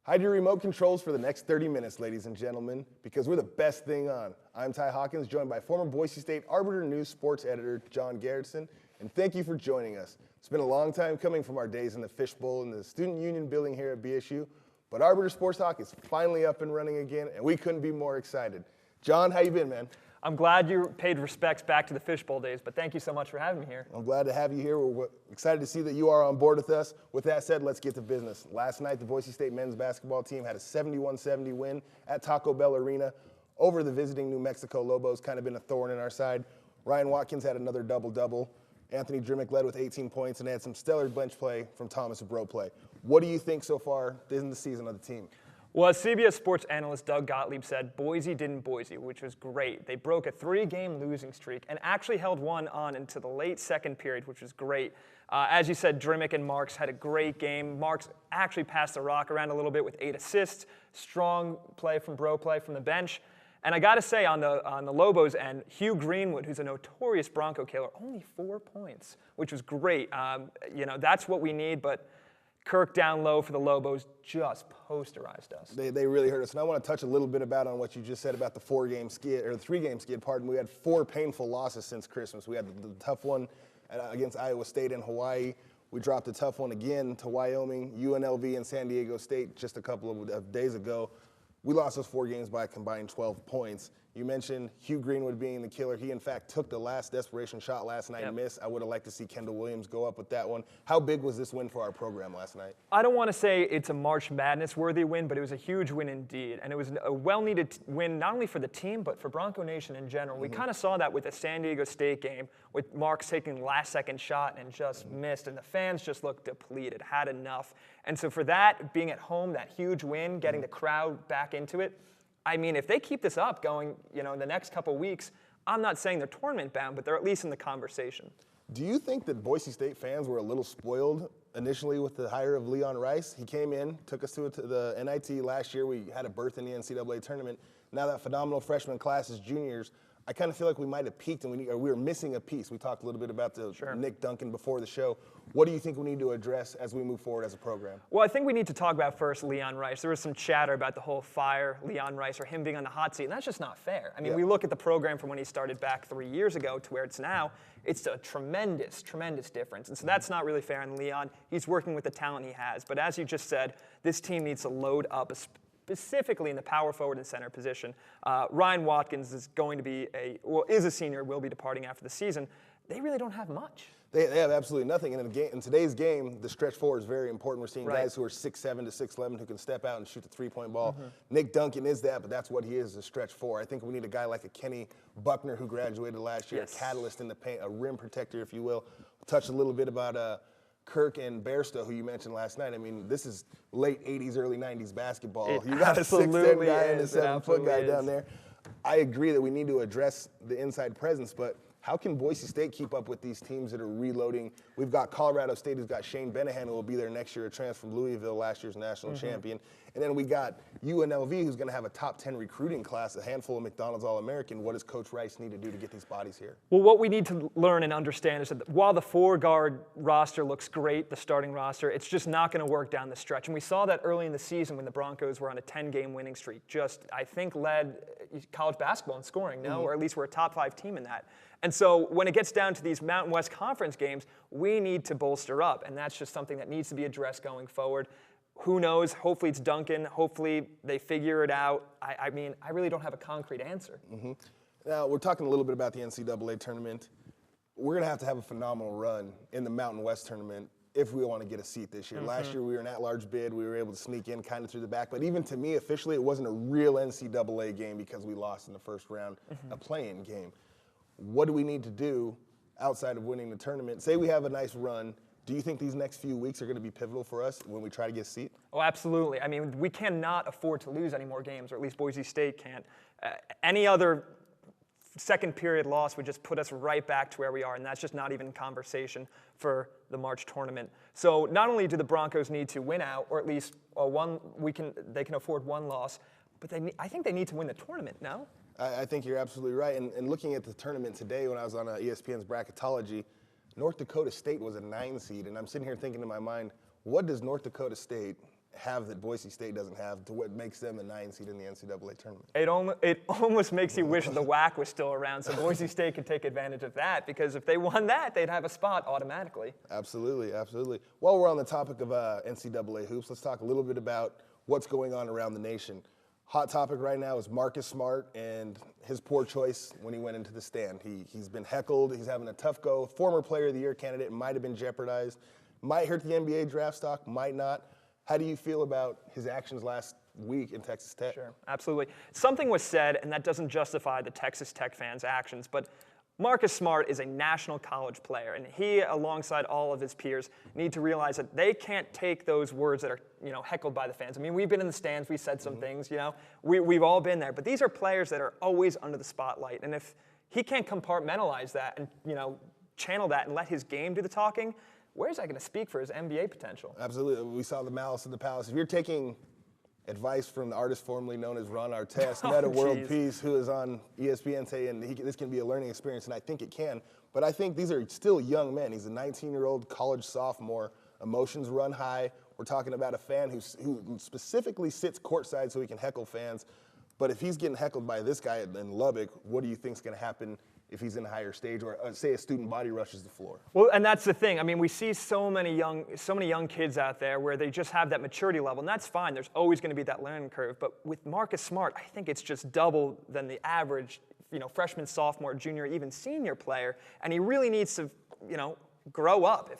Hide your remote controls for the next 30 minutes, ladies and gentlemen, because we're the best thing on. I'm Ty Hawkins, joined by former Boise State Arbiter News sports editor John Garretson, and thank you for joining us. It's been a long time coming from our days in the Fishbowl and the Student Union building here at BSU, but Arbiter Sports Talk is finally up and running again, and we couldn't be more excited. John, how you been, man? I'm glad you paid respects back to the Fishbowl days, but thank you so much for having me here. I'm glad to have you here. We're excited to see that you are on board with us. With that said, let's get to business. Last night, the Boise State men's basketball team had a 71-70 win at Taco Bell Arena over the visiting New Mexico Lobos. Kind of been a thorn in our side. Ryan Watkins had another double-double. Anthony Drimmick led with 18 points and had some stellar bench play from Thomas Broplay. What do you think so far in the season of the team? Well, as CBS sports analyst Doug Gottlieb said, Boise didn't Boise, which was great. They broke a 3-game losing streak and actually held one on into the late second period, which was great. As you said, Drimmick and Marks had a great game. Marks actually passed the rock around a little bit with 8 assists. Strong play from Broplay from the bench. And I got to say, on the Lobos end, Hugh Greenwood, who's a notorious Bronco killer, only 4 points, which was great. That's what we need, but Kirk down low for the Lobos just posterized us. They really hurt us. And I want to touch a little bit on what you just said about the 3-game skid, pardon. We had 4 painful losses since Christmas. We had the tough one against Iowa State and Hawaii. We dropped a tough one again to Wyoming, UNLV, and San Diego State just a couple of days ago. We lost those 4 games by a combined 12 points. You mentioned Hugh Greenwood being the killer. He, in fact, took the last desperation shot last night and missed. I would have liked to see Kendall Williams go up with that one. How big was this win for our program last night? I don't want to say it's a March Madness-worthy win, but it was a huge win indeed. And it was a well-needed win not only for the team, but for Bronco Nation in general. We kind of saw that with the San Diego State game, with Marks taking the last-second shot and just missed. And the fans just looked depleted, had enough. And so for that, being at home, that huge win, getting the crowd back into it, I mean, if they keep this up going, in the next couple weeks, I'm not saying they're tournament bound, but they're at least in the conversation. Do you think that Boise State fans were a little spoiled initially with the hire of Leon Rice? He came in, took us to the NIT last year. We had a berth in the NCAA tournament. Now that phenomenal freshman class is juniors, I kind of feel like we might have peaked and we were missing a piece. We talked a little bit about Nick Duncan before the show. What do you think we need to address as we move forward as a program? Well, I think we need to talk about first Leon Rice. There was some chatter about the whole fire Leon Rice or him being on the hot seat, and that's just not fair. I mean, we look at the program from when he started back 3 years ago to where it's now. It's a tremendous, tremendous difference. And so that's not really fair on Leon. He's working with the talent he has. But as you just said, this team needs to load up, specifically in the power forward and center position. Ryan Watkins is going to be is a senior, will be departing after the season. They really don't have much. They have absolutely nothing. And in today's game, the stretch forward is very important. We're seeing guys who are 6'7" to 6'11" who can step out and shoot the 3-point ball. Nick Duncan is that, but that's what he is, a stretch four. I think we need a guy like a Kenny Buckner who graduated last year, a catalyst in the paint, a rim protector, if you will. We'll touch a little bit about Kirk and Bairstow, who you mentioned last night. I mean, this is late 80s, early 90s basketball. You got a 6'10" guy and a 7-foot guy down there. I agree that we need to address the inside presence, but how can Boise State keep up with these teams that are reloading? We've got Colorado State, who's got Shane Benahan, who will be there next year, a transfer from Louisville, last year's national champion. And then we got UNLV, who's going to have a top 10 recruiting class, a handful of McDonald's All-American. What does Coach Rice need to do to get these bodies here? Well, what we need to learn and understand is that while the 4-guard roster looks great, the starting roster, it's just not going to work down the stretch. And we saw that early in the season when the Broncos were on a 10-game winning streak, just, I think, led college basketball in scoring, or at least we're a top 5 team in that. And so when it gets down to these Mountain West Conference games, we need to bolster up, and that's just something that needs to be addressed going forward. Who knows? Hopefully it's Duncan. Hopefully they figure it out. I mean, I really don't have a concrete answer. Now, we're talking a little bit about the NCAA tournament. We're going to have a phenomenal run in the Mountain West tournament if we want to get a seat this year. Last year, we were an at-large bid. We were able to sneak in kind of through the back. But even to me, officially, it wasn't a real NCAA game because we lost in the first round, a play-in game. What do we need to do outside of winning the tournament? Say we have a nice run. Do you think these next few weeks are going to be pivotal for us when we try to get a seat? Oh, absolutely. I mean, we cannot afford to lose any more games, or at least Boise State can't. Any other second period loss would just put us right back to where we are, and that's just not even conversation for the March tournament. So not only do the Broncos need to win out, or at least they can afford one loss, but I think they need to win the tournament, no? I think you're absolutely right. And looking at the tournament today when I was on ESPN's Bracketology, North Dakota State was a 9 seed, and I'm sitting here thinking in my mind, what does North Dakota State have that Boise State doesn't have to what makes them the 9 seed in the NCAA tournament? It almost makes you wish the WAC was still around so Boise State could take advantage of that, because if they won that, they'd have a spot automatically. Absolutely, absolutely. While we're on the topic of NCAA hoops, let's talk a little bit about what's going on around the nation. Hot topic right now is Marcus Smart and his poor choice when he went into the stand. He's been heckled. He's having a tough go. Former Player of the Year candidate, might have been jeopardized. Might hurt the NBA draft stock, might not. How do you feel about his actions last week in Texas Tech? Sure, absolutely. Something was said, and that doesn't justify the Texas Tech fans' actions, but Marcus Smart is a national college player, and he, alongside all of his peers, need to realize that they can't take those words that are, heckled by the fans. I mean, we've been in the stands, we said some things, we've all been there, but these are players that are always under the spotlight, and if he can't compartmentalize that and, channel that and let his game do the talking, where's that going to speak for his NBA potential? Absolutely. We saw the Malice in the Palace. If you're taking advice from the artist formerly known as Ron Artest, Meta World Peace, who is on ESPN saying this can be a learning experience, and I think it can. But I think these are still young men. He's a 19-year-old college sophomore. Emotions run high. We're talking about a fan who specifically sits courtside so he can heckle fans. But if he's getting heckled by this guy in Lubbock, what do you think is going to happen if he's in a higher stage, or say a student body rushes the floor? Well, and that's the thing. I mean, we see so many young kids out there where they just have that maturity level, and that's fine. There's always going to be that learning curve. But with Marcus Smart, I think it's just double than the average, freshman, sophomore, junior, even senior player, and he really needs to, grow up.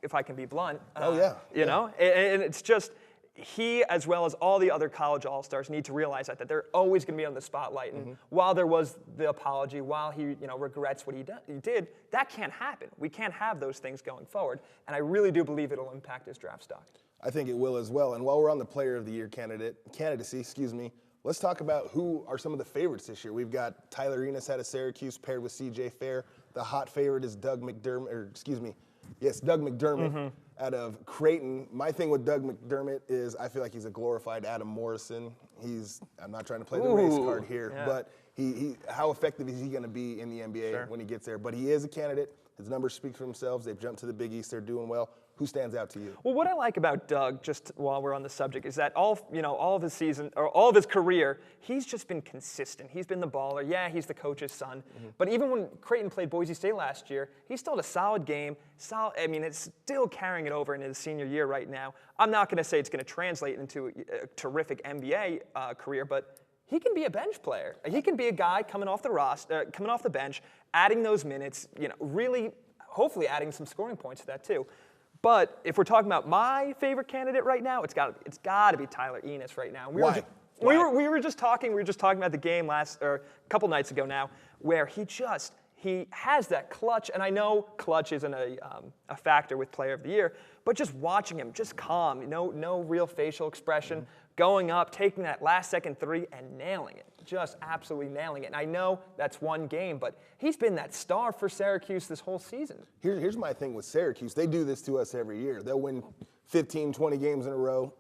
If I can be blunt. And it's just. He, as well as all the other college all-stars, need to realize that they're always going to be on the spotlight. And while there was the apology, while he regrets what he did, that can't happen. We can't have those things going forward. And I really do believe it'll impact his draft stock. I think it will as well. And while we're on the Player of the Year candidacy, let's talk about who are some of the favorites this year. We've got Tyler Enos out of Syracuse paired with C.J. Fair. The hot favorite is Doug McDermott, out of Creighton. My thing with Doug McDermott is I feel like he's a glorified Adam Morrison. I'm not trying to play the race card here, but how effective is he going to be in the NBA when he gets there? But he is a candidate. His numbers speak for themselves. They've jumped to the Big East. They're doing well. Who stands out to you? Well, what I like about Doug, just while we're on the subject, is that all of his season, or all of his career, he's just been consistent. He's been the baller. Yeah, he's the coach's son. But even when Creighton played Boise State last year, he still had a solid game. It's still carrying it over into his senior year right now. I'm not going to say it's going to translate into a terrific NBA career, but he can be a bench player. He can be a guy coming off the bench, adding those minutes, really, hopefully adding some scoring points to that too. But if we're talking about my favorite candidate right now, it's got to be Tyler Enos right now. We were just talking about the game a couple nights ago now, where he has that clutch, and I know clutch isn't a factor with Player of the Year, but just watching him, just calm, no real facial expression, going up, taking that last-second three, and nailing it, just absolutely nailing it. And I know that's one game, but he's been that star for Syracuse this whole season. Here's my thing with Syracuse. They do this to us every year. They'll win 15, 20 games in a row,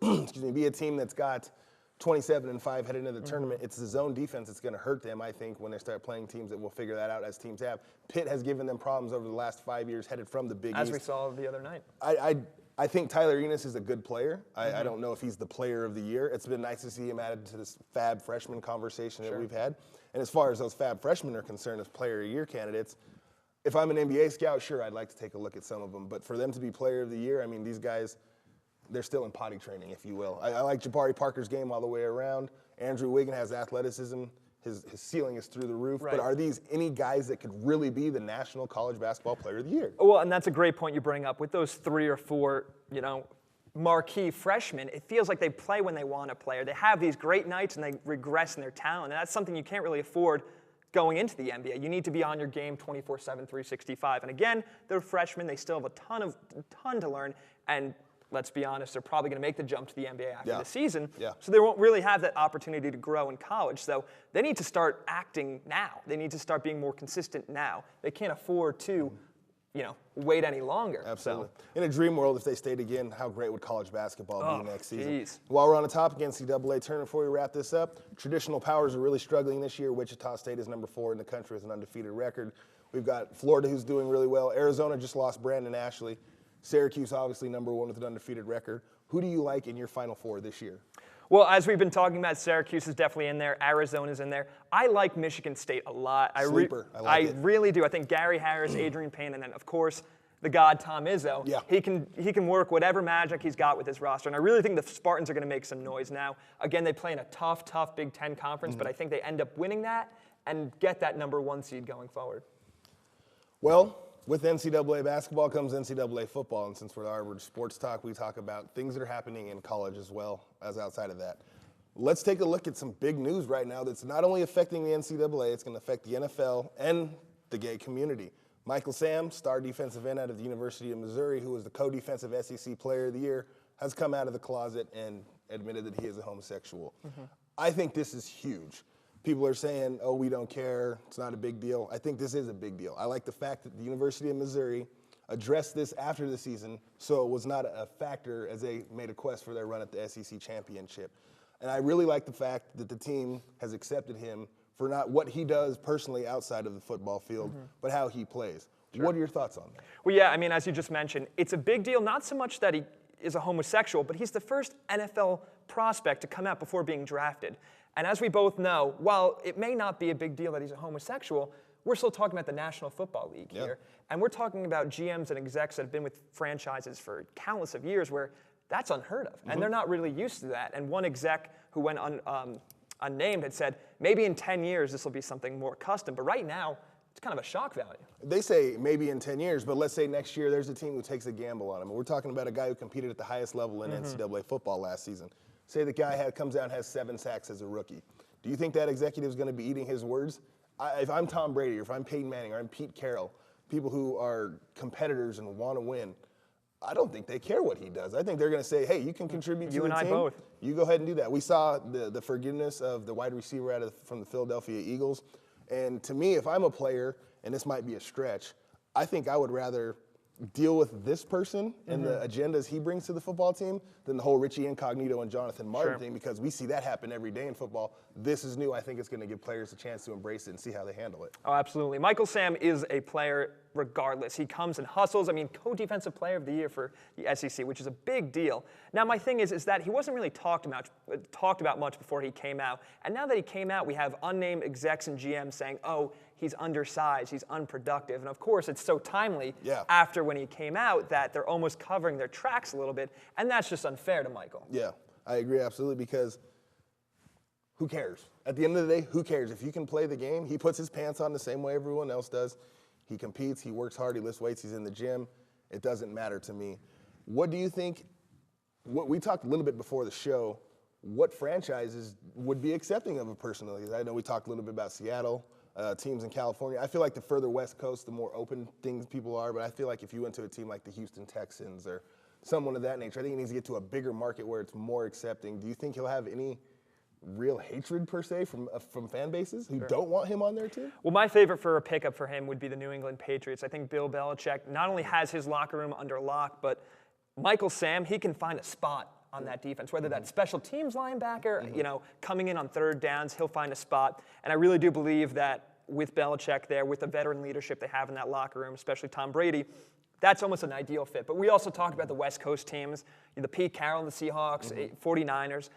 be a team that's got 27-5 headed into the tournament. It's the zone defense that's going to hurt them, I think, when they start playing teams that will figure that out, as teams have. Pitt has given them problems over the last 5 years, headed from the Big East. As we saw the other night. I think Tyler Enos is a good player. I don't know if he's the Player of the Year. It's been nice to see him added to this fab freshman conversation that we've had. And as far as those fab freshmen are concerned as Player of the Year candidates, if I'm an NBA scout, sure, I'd like to take a look at some of them. But for them to be Player of the Year, these guys, they're still in potty training, if you will. I like Jabari Parker's game all the way around. Andrew Wiggin has athleticism. His ceiling is through the roof. Right. But are these any guys that could really be the National College Basketball Player of the Year? Well, and that's a great point you bring up. With those 3 or 4, marquee freshmen, it feels like they play when they want to play, or they have these great nights and they regress in their talent. And that's something you can't really afford going into the NBA. You need to be on your game 24/7, 365. And again, they're freshmen. They still have a ton to learn. And let's be honest, they're probably going to make the jump to the NBA after the season. Yeah. So they won't really have that opportunity to grow in college. So they need to start acting now. They need to start being more consistent now. They can't afford to, wait any longer. Absolutely. So. In a dream world, if they stayed again, how great would college basketball be next season? Geez. While we're on the topic, NCAA tournament, before we wrap this up, traditional powers are really struggling this year. Wichita State is number 4 in the country with an undefeated record. We've got Florida, who's doing really well. Arizona just lost Brandon Ashley. Syracuse, obviously, number 1 with an undefeated record. Who do you like in your Final Four this year? Well, as we've been talking about, Syracuse is definitely in there. Arizona's in there. I like Michigan State a lot. Sleeper. I like it. Really do. I think Gary Harris, Adrian Payne, and then, of course, the god Tom Izzo. Yeah. He can work whatever magic he's got with his roster. And I really think the Spartans are going to make some noise now. Again, they play in a tough Big Ten conference, but I think they end up winning that and get that #1 seed going forward. Well, with NCAA basketball comes NCAA football, and since we're our sports talk, we talk about things that are happening in college as well as outside of that. Let's take a look at some big news right now that's not only affecting the NCAA, it's going to affect the NFL and the gay community. Michael Sam, star defensive end out of the University of Missouri, who was the co-defensive SEC Player of the Year, has come out of the closet and admitted that he is a homosexual. I think this is huge. People are saying, oh, we don't care, it's not a big deal. I think this is a big deal. I like the fact that the University of Missouri addressed this after the season, so it was not a factor as they made a quest for their run at the SEC championship. And I really like the fact that the team has accepted him for not what he does personally outside of the football field, but how he plays. Sure. What are your thoughts on that? Well, yeah, I mean, as you just mentioned, it's a big deal, not so much that he is a homosexual, but he's the first NFL prospect to come out before being drafted. And as we both know, while it may not be a big deal that he's a homosexual, we're still talking about the National Football League here. And we're talking about GMs and execs that have been with franchises for countless of years where that's unheard of. And they're not really used to that. And one exec who went unnamed had said, maybe in 10 years this will be something more custom. But right now, it's kind of a shock value. They say maybe in 10 years, but let's say next year there's a team who takes a gamble on him. We're talking about a guy who competed at the highest level in NCAA football last season. Say the guy comes out and has 7 sacks as a rookie. Do you think that executive is going to be eating his words? If I'm Tom Brady, or if I'm Peyton Manning, or I'm Pete Carroll, people who are competitors and want to win, I don't think they care what he does. I think they're going to say, hey, you can contribute to the team. You and I both. You go ahead and do that. We saw the forgiveness of the wide receiver from the Philadelphia Eagles. And to me, if I'm a player, and this might be a stretch, I think I would rather deal with this person and the agendas he brings to the football team than the whole Richie Incognito and Jonathan Martin thing, because we see that happen every day in football. This is new. I think it's going to give players a chance to embrace it and see how they handle it. Oh, absolutely. Michael Sam is a player regardless. He comes and hustles. I mean, co-defensive player of the year for the SEC, which is a big deal. Now, my thing is that he wasn't really talked about much before he came out. And now that he came out, we have unnamed execs and GMs saying, oh, he's undersized, he's unproductive. And of course, it's so timely after when he came out that they're almost covering their tracks a little bit. And that's just unfair to Michael. Yeah, I agree absolutely, because who cares? At the end of the day, who cares? If you can play the game, he puts his pants on the same way everyone else does. He competes, he works hard, he lifts weights, he's in the gym. It doesn't matter to me. What do you think, we talked a little bit before the show, what franchises would be accepting of a person like this? I know we talked a little bit about Seattle, teams in California. I feel like the further west coast, the more open things people are, but I feel like if you went to a team like the Houston Texans or someone of that nature, I think he needs to get to a bigger market where it's more accepting. Do you think he'll have any real hatred, per se, from fan bases who don't want him on their team? Well, my favorite for a pickup for him would be the New England Patriots. I think Bill Belichick not only has his locker room under lock, but Michael Sam, he can find a spot on that defense, whether that's special teams linebacker, you know, coming in on third downs, he'll find a spot. And I really do believe that with Belichick there, with the veteran leadership they have in that locker room, especially Tom Brady, that's almost an ideal fit. But we also talked about the West Coast teams, the Pete Carroll, the Seahawks, 49ers.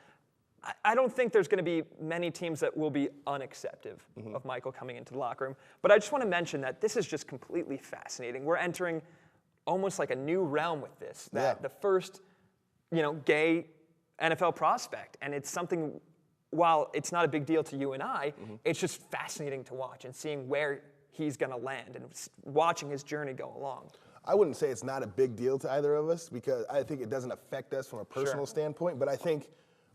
I don't think there's going to be many teams that will be unaccepting of Michael coming into the locker room. But I just want to mention that this is just completely fascinating. We're entering almost like a new realm with this, that the first, gay NFL prospect. And it's something, while it's not a big deal to you and I, it's just fascinating to watch and seeing where he's going to land and watching his journey go along. I wouldn't say it's not a big deal to either of us, because I think it doesn't affect us from a personal standpoint, but I think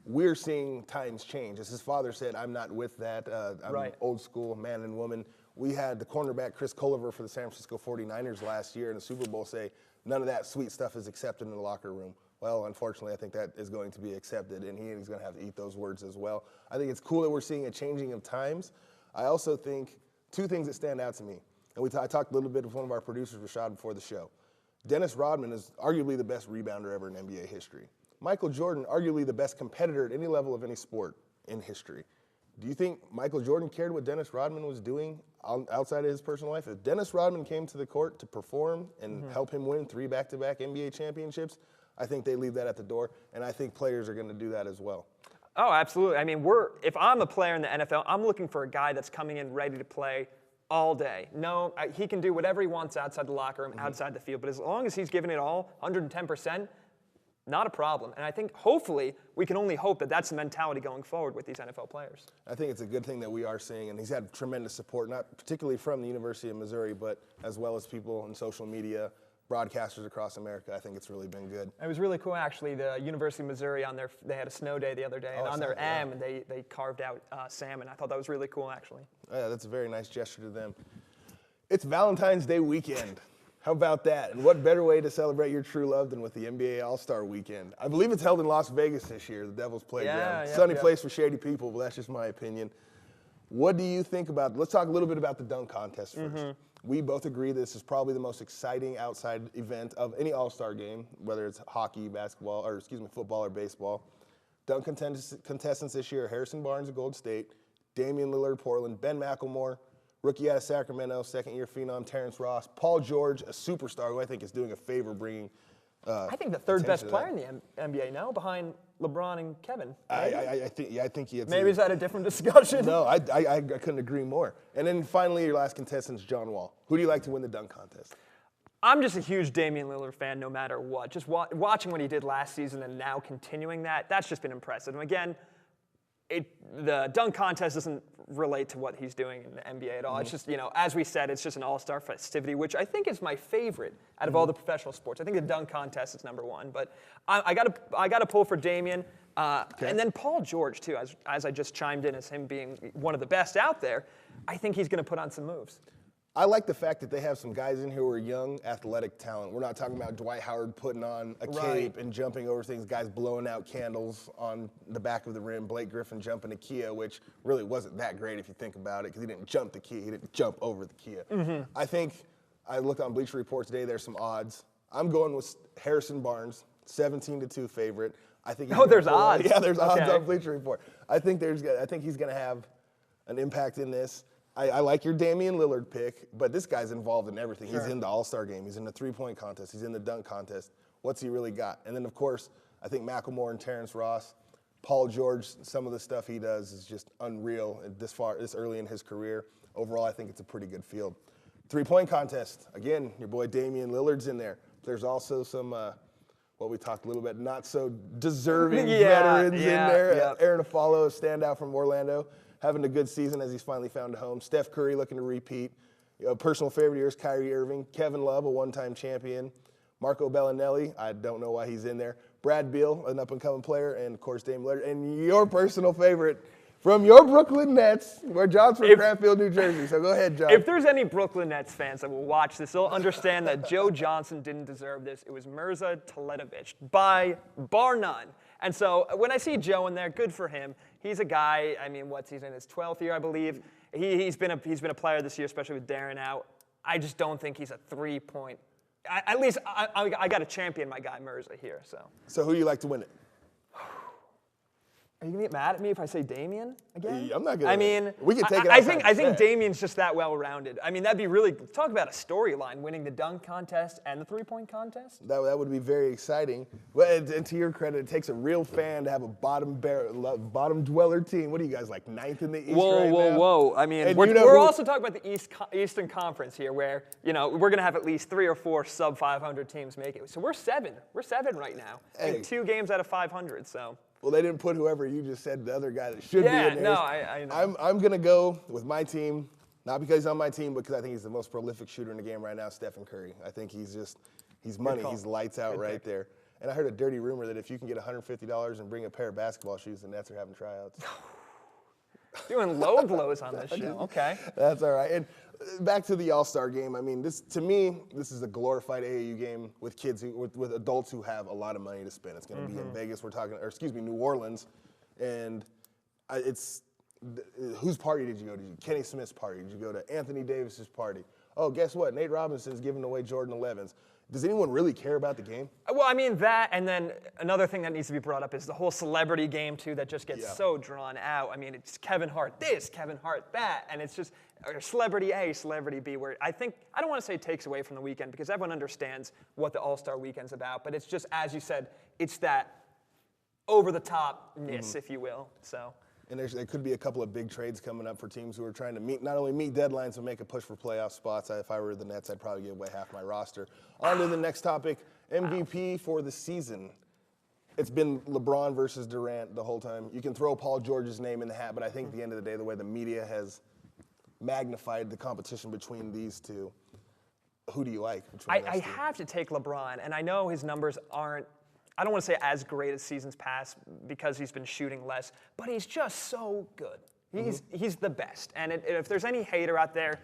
we're seeing times change. As his father said, I'm not with that. I'm old school, man and woman. We had the cornerback Chris Culliver for the San Francisco 49ers last year in the Super Bowl say, none of that sweet stuff is accepted in the locker room. Well, unfortunately, I think that is going to be accepted, and he's going to have to eat those words as well. I think it's cool that we're seeing a changing of times. I also think two things that stand out to me, and I talked a little bit with one of our producers, Rashad, before the show. Dennis Rodman is arguably the best rebounder ever in NBA history. Michael Jordan, arguably the best competitor at any level of any sport in history. Do you think Michael Jordan cared what Dennis Rodman was doing outside of his personal life? If Dennis Rodman came to the court to perform and help him win 3 back-to-back NBA championships, I think they leave that at the door, and I think players are going to do that as well. Oh, absolutely. I mean, if I'm a player in the NFL, I'm looking for a guy that's coming in ready to play all day. No, he can do whatever he wants outside the locker room, outside the field, but as long as he's giving it all, 110%, not a problem. And I think hopefully we can only hope that that's the mentality going forward with these NFL players. I think it's a good thing that we are seeing, and he's had tremendous support, not particularly from the University of Missouri, but as well as people in social media, broadcasters across America. I think it's really been good. It was really cool, actually. The University of Missouri, they had a snow day the other day, and on their M, they carved out salmon. I thought that was really cool, actually. Yeah, that's a very nice gesture to them. It's Valentine's Day weekend. How about that? And what better way to celebrate your true love than with the NBA All-Star Weekend? I believe it's held in Las Vegas this year, the Devil's Playground. Sunny place for shady people, but that's just my opinion. What do you think about, let's talk a little bit about the dunk contest first. We both agree this is probably the most exciting outside event of any All-Star game, whether it's hockey, basketball, or football or baseball. Dunk contestants this year are Harrison Barnes of Gold State, Damian Lillard, Portland, Ben McLemore, rookie out of Sacramento, second-year phenom Terrence Ross, Paul George, a superstar who I think is doing a favor bringing I think the third best player in the NBA now, behind LeBron and Kevin. I think he had Maybe is that a different discussion? No, I couldn't agree more. And then finally, your last contestant is John Wall. Who do you like to win the dunk contest? I'm just a huge Damian Lillard fan no matter what. Just watching what he did last season and now continuing that's just been impressive. And again, the dunk contest doesn't relate to what he's doing in the NBA at all. It's just, as we said, it's just an all-star festivity, which I think is my favorite out of all the professional sports. I think the dunk contest is number one, but I got to pull for Damian. And then Paul George, too, as I just chimed in as him being one of the best out there, I think he's going to put on some moves. I like the fact that they have some guys in here who are young, athletic talent. We're not talking about Dwight Howard putting on a cape and jumping over things, guys blowing out candles on the back of the rim, Blake Griffin jumping a Kia, which really wasn't that great if you think about it, because he didn't jump the Kia, he didn't jump over the Kia. I think, I looked on Bleacher Report today, there's some odds. I'm going with Harrison Barnes, 17-2 favorite. I think there's odds. Yeah, there's odds on Bleacher Report. I think he's going to have an impact in this. I like your Damian Lillard pick, but this guy's involved in everything. He's in the All-Star game. He's in the three-point contest. He's in the dunk contest. What's he really got? And then, of course, I think McLemore and Terrence Ross, Paul George, some of the stuff he does is just unreal this early in his career. Overall, I think it's a pretty good field. Three-point contest. Again, your boy Damian Lillard's in there. There's also some, we talked a little bit, not so deserving veterans in there. Aaron Aflalo, a standout from Orlando, having a good season as he's finally found a home. Steph Curry looking to repeat. Personal favorite here is Kyrie Irving. Kevin Love, a one-time champion. Marco Bellinelli, I don't know why he's in there. Brad Beal, an up-and-coming player. And, of course, Dame Lillard. And your personal favorite from your Brooklyn Nets, where John's from Cranfield, New Jersey. So go ahead, John. If there's any Brooklyn Nets fans that will watch this, they'll understand that Joe Johnson didn't deserve this. It was Mirza Teletovic, by bar none. And so when I see Joe in there, good for him. He's a guy, he's in his 12th year, I believe. He's been a player this year, especially with Darren out. I just don't think he's a three-point. I got to champion my guy Mirza here. So who do you like to win it? Are you going to get mad at me if I say Damian again? I'm not going to. We can take it I think Damian's just that well-rounded. That'd be really, talk about a storyline, winning the dunk contest and the three-point contest. That would be very exciting. And to your credit, it takes a real fan to have a bottom dweller team. What are you guys, like ninth in the East right now? Whoa. We're also talking about the Eastern Conference here, where, we're going to have at least 3 or 4 sub-500 teams make it. So we're 7. We're 7 right now. Hey. 2 games out of 500, so. Well, they didn't put whoever you just said, the other guy that should be in there. No, I know. I'm going to go with my team, not because he's on my team, but because I think he's the most prolific shooter in the game right now, Stephen Curry. I think he's money. He's lights out right there. And I heard a dirty rumor that if you can get $150 and bring a pair of basketball shoes, the Nets are having tryouts. Doing low blows on this show. Okay. That's all right. And back to the All-Star game. To me, this is a glorified AAU game with kids, with adults who have a lot of money to spend. It's going to be in Vegas. New Orleans. And whose party did you go to? Kenny Smith's party? Did you go to Anthony Davis's party? oh, guess what? Nate Robinson's giving away Jordan 11s. Does anyone really care about the game? Well, I mean that, and then another thing that needs to be brought up is the whole celebrity game too that just gets so drawn out. I mean, it's Kevin Hart this, Kevin Hart that, and it's just celebrity A, celebrity B. Where I don't want to say it takes away from the weekend because everyone understands what the All-Star Weekend's about, but it's just as you said, it's that over-the-topness, if you will. So. And there could be a couple of big trades coming up for teams who are trying to not only meet deadlines, but make a push for playoff spots. If I were the Nets, I'd probably give away half my roster. On to the next topic, MVP for the season. It's been LeBron versus Durant the whole time. You can throw Paul George's name in the hat, but I think at the end of the day, the way the media has magnified the competition between these two, who do you like? I have to take LeBron, and I know his numbers aren't, I don't want to say as great as seasons past because he's been shooting less, but he's just so good. He's the best. And if there's any hater out there,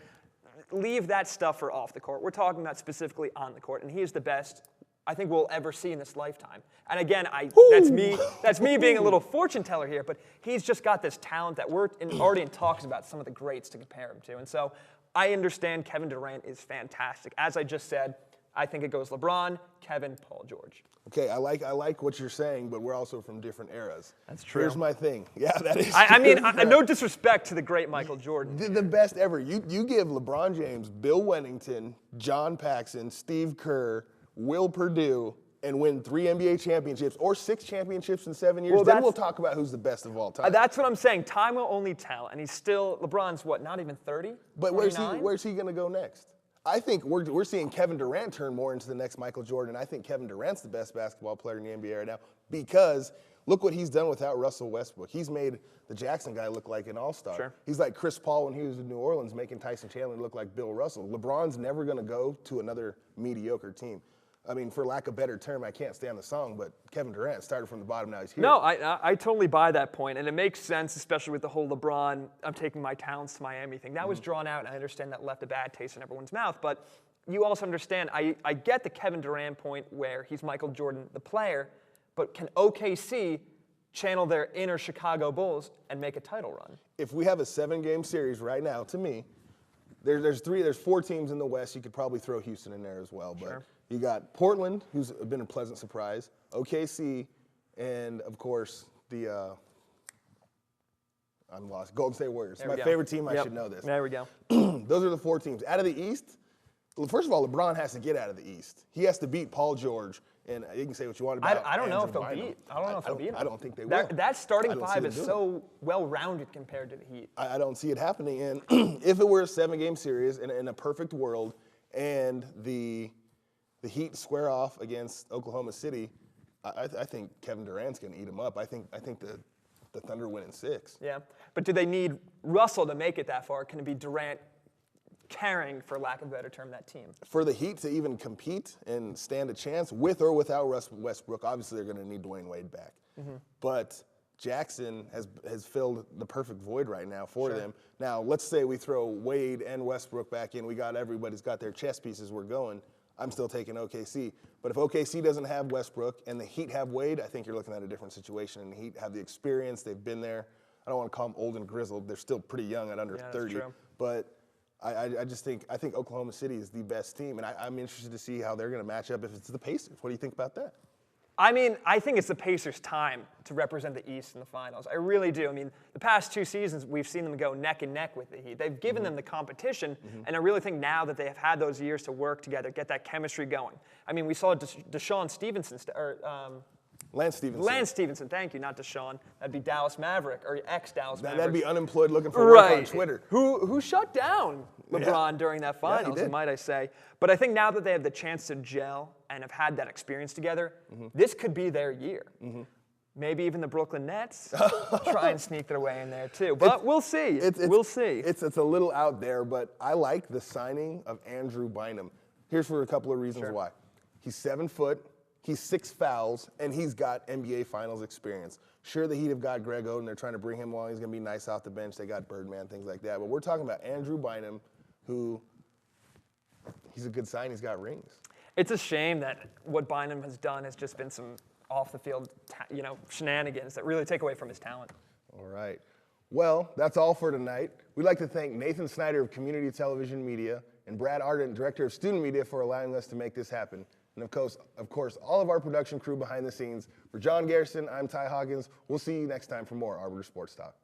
leave that stuff for off the court. We're talking about specifically on the court, and he is the best I think we'll ever see in this lifetime. And again, that's me being a little fortune teller here, but he's just got this talent that we're already in talks about some of the greats to compare him to. And so I understand Kevin Durant is fantastic. As I just said, I think it goes LeBron, Kevin, Paul George. Okay, I like what you're saying, but we're also from different eras. That's true. Here's my thing. Yeah, that is I mean, no disrespect to the great Michael Jordan. The best ever. You give LeBron James, Bill Wennington, John Paxson, Steve Kerr, Will Perdue, and win 3 NBA championships or 6 championships in 7 years, then we'll talk about who's the best of all time. That's what I'm saying. Time will only tell. And LeBron's what, not even 30? But where's he going to go next? I think we're seeing Kevin Durant turn more into the next Michael Jordan. I think Kevin Durant's the best basketball player in the NBA right now because look what he's done without Russell Westbrook. He's made the Jackson guy look like an all-star. Sure. He's like Chris Paul when he was in New Orleans making Tyson Chandler look like Bill Russell. LeBron's never going to go to another mediocre team. I mean, for lack of a better term, I can't stand the song, but Kevin Durant started from the bottom, now he's here. No, I totally buy that point, and it makes sense, especially with the whole LeBron, I'm taking my talents to Miami thing. That was drawn out, and I understand that left a bad taste in everyone's mouth, but you also understand, I get the Kevin Durant point where he's Michael Jordan, the player, but can OKC channel their inner Chicago Bulls and make a title run? If we have a 7-game series right now, to me, there's 4 teams in the West. You could probably throw Houston in there as well, but sure. You got Portland, who's been a pleasant surprise, OKC, and of course I'm lost. Golden State Warriors. My favorite team. I should know this. There we go. Those are the 4 teams. Out of the East, well, first of all, LeBron has to get out of the East. He has to beat Paul George, and you can say what you want about. I don't know if they'll beat. I don't know if they'll beat him. I don't think they will. That starting 5 is so well-rounded compared to the Heat. I don't see it happening. And if it were a 7-game series in a perfect world, and the Heat square off against Oklahoma City, I think Kevin Durant's going to eat him up. I think the Thunder win in 6. Yeah, but do they need Russell to make it that far? Can it be Durant carrying, for lack of a better term, that team? For the Heat to even compete and stand a chance with or without Westbrook, obviously they're going to need Dwayne Wade back. But Jackson has filled the perfect void right now for them. Now, let's say we throw Wade and Westbrook back in. Everybody's got their chess pieces. We're going. I'm still taking OKC. But if OKC doesn't have Westbrook and the Heat have Wade, I think you're looking at a different situation. And the Heat have the experience. They've been there. I don't want to call them old and grizzled. They're still pretty young at under 30. That's true. But I think Oklahoma City is the best team. And I'm interested to see how they're going to match up if it's the Pacers. What do you think about that? I mean, I think it's the Pacers' time to represent the East in the finals. I really do. I mean, the past 2 seasons, we've seen them go neck and neck with the Heat. They've given them the competition, and I really think now that they have had those years to work together, get that chemistry going. I mean, we saw Deshaun Stevenson, Lance Stevenson. Lance Stevenson, thank you, not Deshaun. That'd be Dallas Maverick, or ex-Dallas Maverick. That'd be unemployed looking for work on Twitter. Who shut down LeBron during that finals, might I say. But I think now that they have the chance to gel and have had that experience together, this could be their year. Maybe even the Brooklyn Nets try and sneak their way in there too. But we'll see. We'll see. It's a little out there, but I like the signing of Andrew Bynum. Here's for a couple of reasons why. He's 7 foot. He's 6 fouls, and he's got NBA Finals experience. Sure, the Heat have got Greg Oden. They're trying to bring him along. He's going to be nice off the bench. They got Birdman, things like that. But we're talking about Andrew Bynum, who he's a good sign. He's got rings. It's a shame that what Bynum has done has just been some off-the-field, shenanigans that really take away from his talent. All right. Well, that's all for tonight. We'd like to thank Nathan Snyder of Community Television Media and Brad Ardent, Director of Student Media, for allowing us to make this happen. And of course, all of our production crew behind the scenes. For John Garrison, I'm Ty Hawkins. We'll see you next time for more Arbiter Sports Talk.